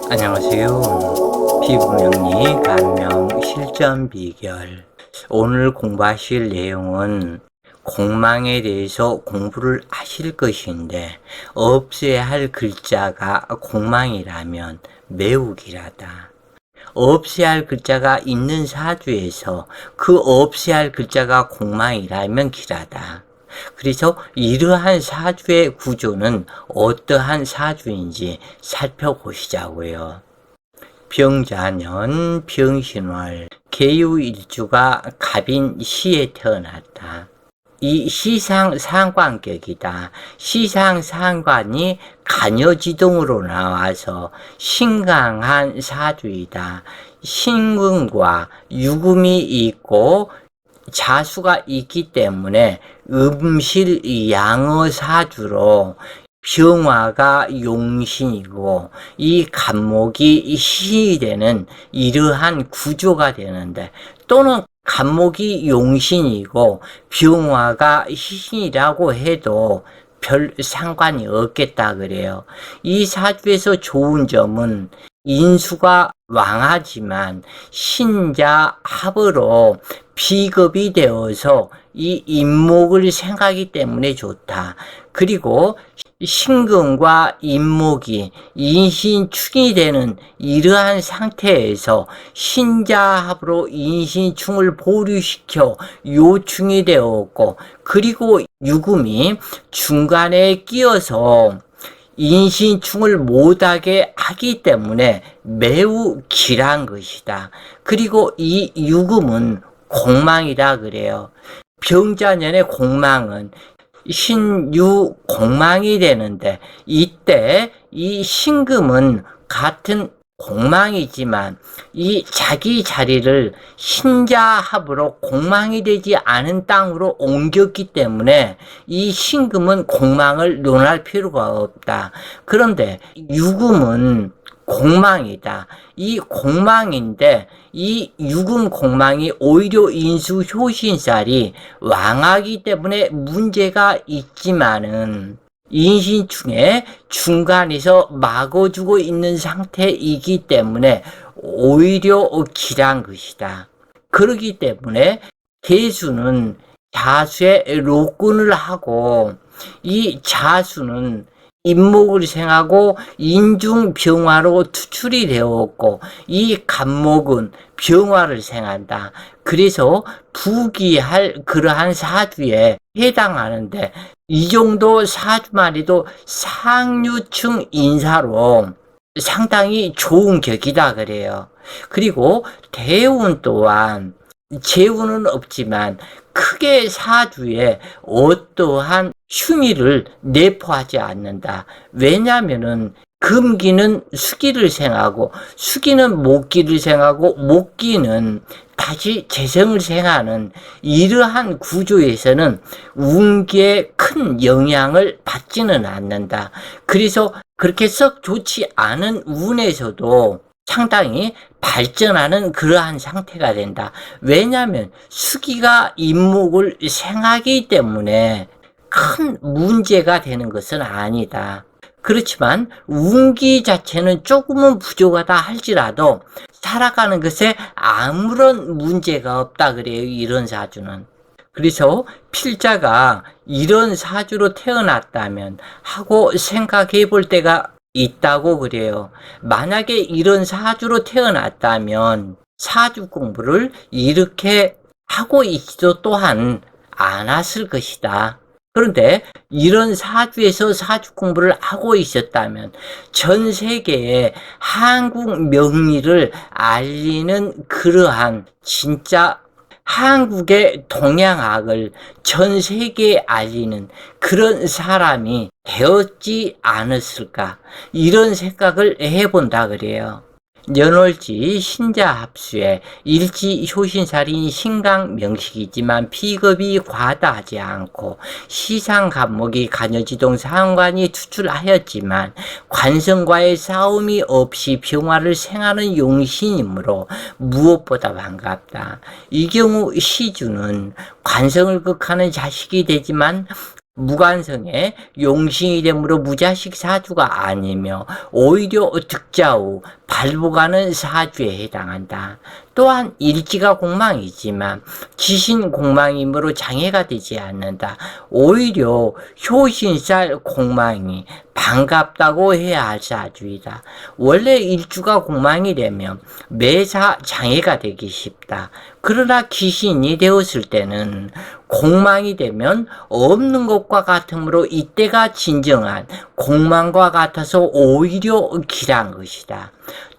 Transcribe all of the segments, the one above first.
안녕하세요. 피부명리 감명 실전 비결. 오늘 공부하실 내용은 공망에 대해서 공부를 하실 것인데 없애야 할 글자가 공망이라면 매우 길하다. 없애야 할 글자가 있는 사주에서 그 없애야 할 글자가 공망이라면 길하다. 그래서 이러한 사주의 구조는 어떠한 사주인지 살펴보시자고요. 병자년 병신월 개유일주가 갑인 시에 태어났다. 이 시상상관격이다. 시상상관이 간여지동으로 나와서 신강한 사주이다. 신금과 유금이 있고 자수가 있기 때문에 음실 양어사주로 병화가 용신이고 이 간목이 신이 되는 이러한 구조가 되는데, 또는 간목이 용신이고 병화가 신이라고 해도 별 상관이 없겠다 그래요. 이 사주에서 좋은 점은 인수가 왕하지만 신자합으로 비겁이 되어서 이 인목을 생각하기 때문에 좋다. 그리고 신금과 인목이 인신충이 되는 이러한 상태에서 신자합으로 인신충을 보류시켜 요충이 되었고, 그리고 유금이 중간에 끼어서 인신충을 못하게 하기 때문에 매우 길한 것이다. 그리고 이 유금은 공망이라 그래요. 병자년의 공망은 신유 공망이 되는데, 이때 이 신금은 같은 공망이지만 이 자기 자리를 신자합으로 공망이 되지 않은 땅으로 옮겼기 때문에 이 신금은 공망을 논할 필요가 없다. 그런데 유금은 공망이다. 이 공망인데 이 유금 공망이 오히려 인수 효신살이 왕하기 때문에 문제가 있지만은 인신충의 중간에서 막아주고 있는 상태이기 때문에 오히려 길한 것이다. 그렇기 때문에 개수는 자수에 로군을 하고, 이 자수는 인목을 생하고 인중병화로 투출이 되었고, 이 간목은 병화를 생한다. 그래서 부기할 그러한 사주에 해당하는데, 이 정도 사주만 해도 상류층 인사로 상당히 좋은 격이다 그래요. 그리고 대운 또한 재운은 없지만 크게 사주에 어떠한 흉의를 내포하지 않는다. 왜냐하면은 금기는 수기를 생하고 수기는 목기를 생하고 목기는 다시 재성을 생하는 이러한 구조에서는 운기에 큰 영향을 받지는 않는다. 그래서 그렇게 썩 좋지 않은 운에서도 상당히 발전하는 그러한 상태가 된다. 왜냐하면 수기가 인목을 생하기 때문에 큰 문제가 되는 것은 아니다. 그렇지만 운기 자체는 조금은 부족하다 할지라도 살아가는 것에 아무런 문제가 없다 그래요, 이런 사주는. 그래서 필자가 이런 사주로 태어났다면 하고 생각해 볼 때가 있다고 그래요. 만약에 이런 사주로 태어났다면 사주 공부를 이렇게 하고 있지도 또한 않았을 것이다. 그런데 이런 사주에서 사주 공부를 하고 있었다면 전 세계에 한국 명리를 알리는 그러한 진짜 한국의 동양학을 전 세계에 알리는 그런 사람이 되었지 않았을까, 이런 생각을 해본다 그래요. 년월지 신자합수에 일지 효신살인 신강명식이지만 비겁이 과다하지 않고 시상간목이 간여지동 상관이 투출하였지만 관성과의 싸움이 없이 병화를 생하는 용신이므로 무엇보다 반갑다. 이 경우 시주는 관성을 극하는 자식이 되지만 무관성에 용신이 되므로 무자식 사주가 아니며 오히려 득자우 발복하는 사주에 해당한다. 또한 일지가 공망이지만 지신 공망이므로 장애가 되지 않는다. 오히려 효신살 공망이 반갑다고 해야 할 사주이다. 원래 일주가 공망이 되면 매사 장애가 되기 쉽다. 그러나 기신이 되었을 때는 공망이 되면 없는 것과 같으므로 이때가 진정한 공망과 같아서 오히려 길한 것이다.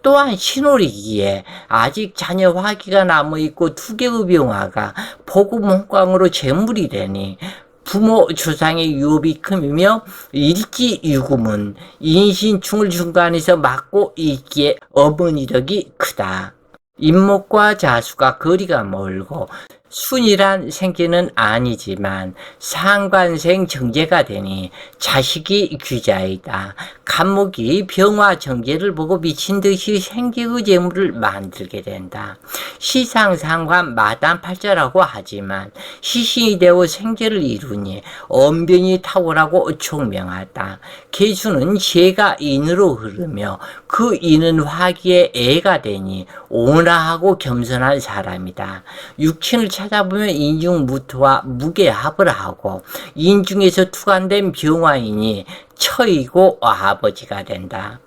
또한 신월이기에 아직 자녀 화기가 남아있고 두 개의 병화가 복음홍광으로 재물이 되니 부모 조상의 유업이 크며 일지 유금은 인신충을 중간에서 맡고 있기에 어머니 덕이 크다. 인목과 자수가 거리가 멀고 순이란 생기는 아니지만 상관생 정제가 되니 자식이 귀자이다. 간목이 병화 정제를 보고 미친 듯이 생기의 재물을 만들게 된다. 시상상관 마담팔자라고 하지만 시신이 되어 생제를 이루니 언변이 탁월하고 총명하다. 계수는 재가 인으로 흐르며 그 인은 화기의 애가 되니 온화하고 겸손한 사람이다. 육친을 찾아보면 인중무토와 무게합을 하고 인중에서 투간된 병화이니 처이고 아버지가 된다.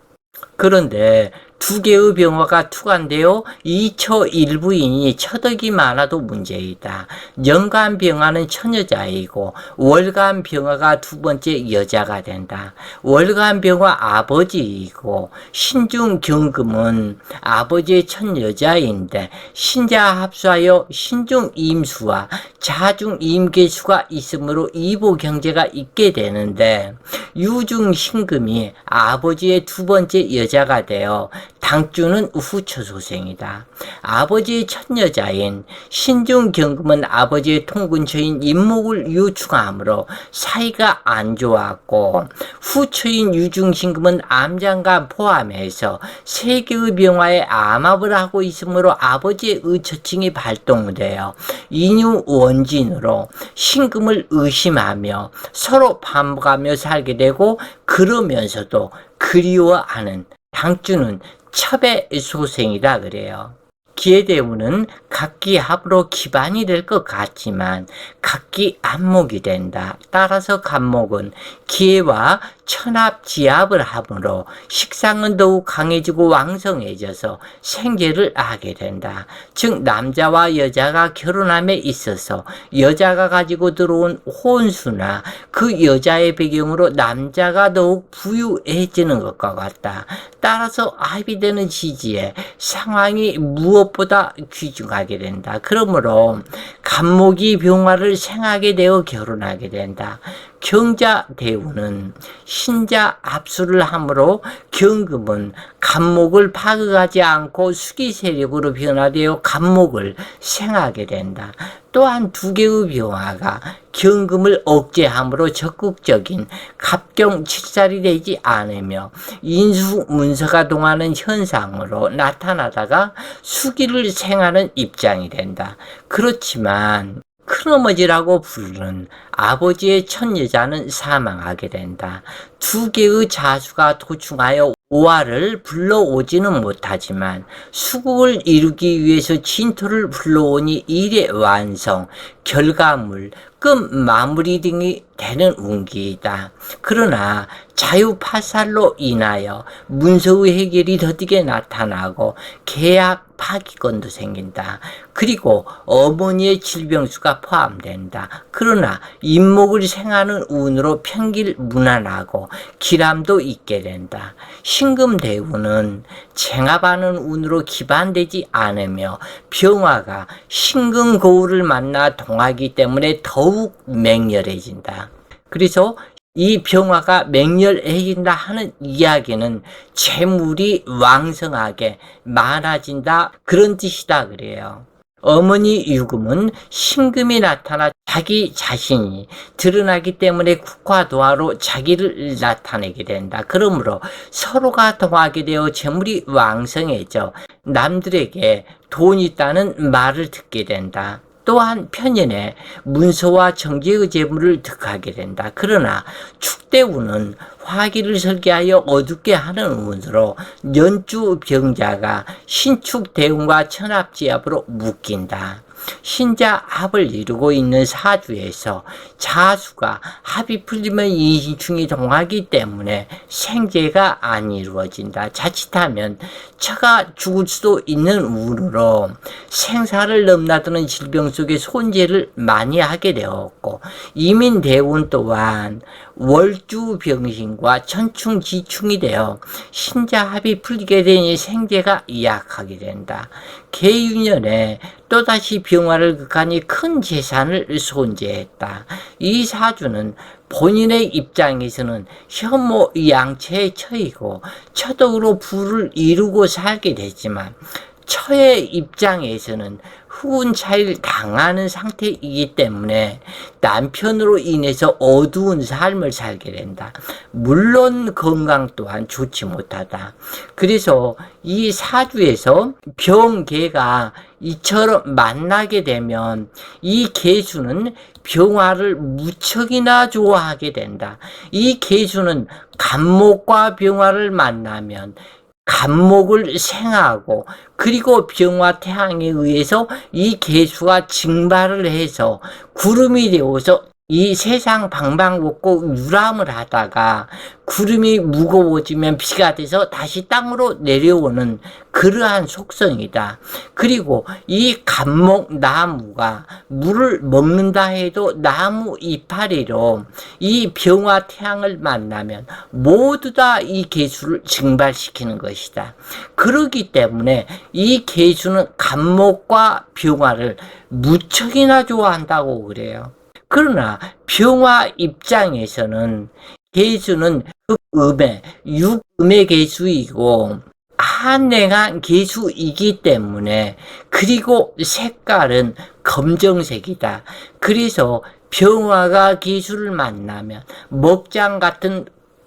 그런데 두 개의 병화가 투간되어 이처 일부이니 처덕이 많아도 문제이다. 연간 병화는 처여자이고 월간 병화가 두 번째 여자가 된다. 월간 병화 아버지이고 신중 경금은 아버지의 첫 여자인데 신자 합수하여 신중 임수와 자중 임계수가 있으므로 이보 경제가 있게 되는데 유중 신금이 아버지의 두 번째 여자가 되어 당주는 후처소생이다. 아버지의 첫 여자인 신중경금은 아버지의 통근처인 인목을 유축하므로 사이가 안 좋았고 후처인 유중신금은 암장과 포함해서 세 개의 병화에 암합을 하고 있으므로 아버지의 의처증이 발동되어 인유 원진으로 신금을 의심하며 서로 반복하며 살게 되고 그러면서도 그리워하는 당주는 첩의 소생이다 그래요. 기해대운은 각기 합으로 기반이 될 것 같지만 각기 안목이 된다. 따라서 간목은 기해와 천합지합을 함으로 식상은 더욱 강해지고 왕성해져서 생계를 하게 된다. 즉 남자와 여자가 결혼함에 있어서 여자가 가지고 들어온 혼수나 그 여자의 배경으로 남자가 더욱 부유해지는 것과 같다. 따라서 합의되는 지지에 상황이 무엇보다 귀중하게 된다. 그러므로 간목이 병화를 생하게 되어 결혼하게 된다. 경자 대우는 신자 합수를 함으로 경금은 간목을 파극하지 않고 수기 세력으로 변화되어 간목을 생하게 된다. 또한 두 개의 병화가 경금을 억제함으로 적극적인 갑경 칠살이 되지 않으며 인수문서가 동하는 현상으로 나타나다가 수기를 생하는 입장이 된다. 그렇지만 큰어머니라고 부르는 아버지의 첫 여자는 사망하게 된다. 두 개의 자수가 도충하여 오화를 불러오지는 못하지만 수국을 이루기 위해서 진토를 불러오니 일의 완성, 결과물, 끝 마무리 등이 되는 운기이다. 그러나 자유파살로 인하여 문서의 해결이 더디게 나타나고 계약 파기건도 생긴다. 그리고 어머니의 질병수가 포함된다. 그러나 인목을 생하는 운으로 평길 무난하고 기람도 있게 된다. 신금대운은 쟁합하는 운으로 기반되지 않으며 병화가 신금거울을 만나 동하기 때문에 더욱 맹렬해진다. 그래서 이 병화가 맹렬해진다 하는 이야기는 재물이 왕성하게 많아진다 그런 뜻이다 그래요. 어머니 유금은 신금이 나타나 자기 자신이 드러나기 때문에 국화도화로 자기를 나타내게 된다. 그러므로 서로가 동하게 되어 재물이 왕성해져 남들에게 돈 있다는 말을 듣게 된다. 또한 편연에 문서와 정제의 재물을 득하게 된다. 그러나 축대운은 화기를 설계하여 어둡게 하는 운으로 연주병자가 신축대운과 천합지합으로 묶인다. 신자 합을 이루고 있는 사주에서 자수가 합이 풀리면 인신충이 동하기 때문에 생재가 안 이루어진다. 자칫하면 처가 죽을 수도 있는 운으로 생사를 넘나드는 질병 속에 손재를 많이 하게 되었고, 이민대운 또한 월주병신과 천충지충이 되어 신자합이 풀리게 되니 생재가 약하게 된다. 계유년에 또다시 병화를 극하니 큰 재산을 손재했다. 이 사주는 본인의 입장에서는 혐오 양체에 처이고 처덕으로 부를 이루고 살게 되지만, 처의 입장에서는 후운 차이를 당하는 상태이기 때문에 남편으로 인해서 어두운 삶을 살게 된다. 물론 건강 또한 좋지 못하다. 그래서 이 사주에서 병계가 이처럼 만나게 되면 이 계수는 병화를 무척이나 좋아하게 된다. 이 계수는 간목과 병화를 만나면 간목을 생하고, 그리고 병화 태양에 의해서 이 계수가 증발을 해서 구름이 되어서 이 세상 방방곡곡 유람을 하다가 구름이 무거워지면 비가 돼서 다시 땅으로 내려오는 그러한 속성이다. 그리고 이 간목 나무가 물을 먹는다 해도 나무 이파리로 이 병화 태양을 만나면 모두 다 이 계수를 증발시키는 것이다. 그렇기 때문에 이 계수는 간목과 병화를 무척이나 좋아한다고 그래요. 그러나 병화 입장에서는 계수는 흑음의 육음의 계수이고 한랭한 계수이기 때문에, 그리고 색깔은 검정색이다. 그래서 병화가 계수를 만나면 먹장 같은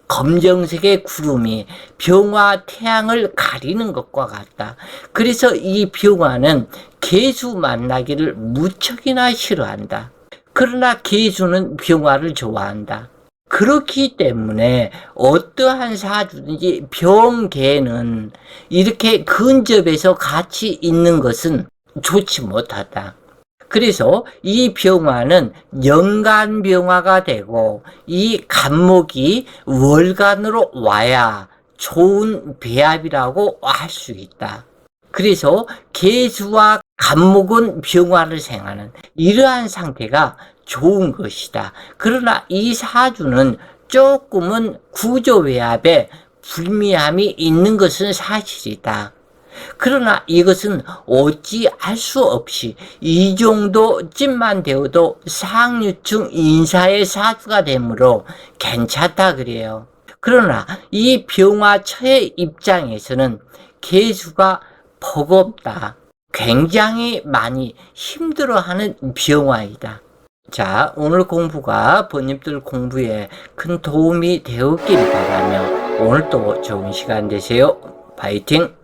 검정색의 구름이 병화 태양을 가리는 것과 같다. 그래서 이 병화는 계수 만나기를 무척이나 싫어한다. 그러나 계수는 병화를 좋아한다. 그렇기 때문에 어떠한 사주든지 병계는 이렇게 근접해서 같이 있는 것은 좋지 못하다. 그래서 이 병화는 연간병화가 되고 이 간목이 월간으로 와야 좋은 배합이라고 할 수 있다. 그래서 계수와 간목은 병화를 생하는 이러한 상태가 좋은 것이다. 그러나 이 사주는 조금은 구조외압에 불미함이 있는 것은 사실이다. 그러나 이것은 어찌할 수 없이 이 정도쯤만 되어도 상류층 인사의 사주가 되므로 괜찮다 그래요. 그러나 이 병화처의 입장에서는 계수가 버겁다. 굉장히 많이 힘들어하는 병화이다. 자, 오늘 공부가 본인들 공부에 큰 도움이 되었길 바라며 오늘도 좋은 시간 되세요. 파이팅!